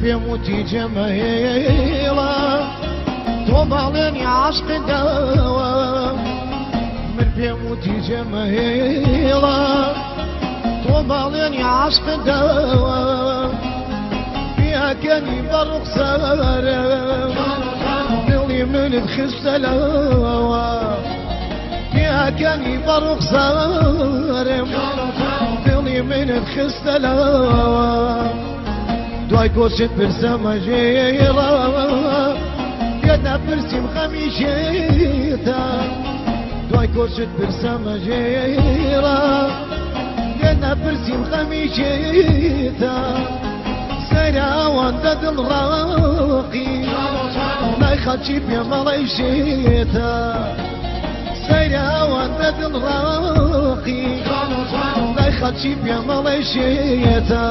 بيموتي جماهيلا طوبالني عشق الدوام من بيموتي جماهيلا طوبالني عشق الدوام فيها كاني برق سارم دلي من الخسلوة فيها كاني برق سارم دلي من الخسلوة دواي كوشت برسم جيلا يدا برسم خميشيتا دواي كوشت برسم جيلا يدا برسم خميشيتا سيرا وانت الراقي لا يخاتشيب يا ملايشيتا سيرا وانت الراقي لا يخاتشيب يا ملايشيتا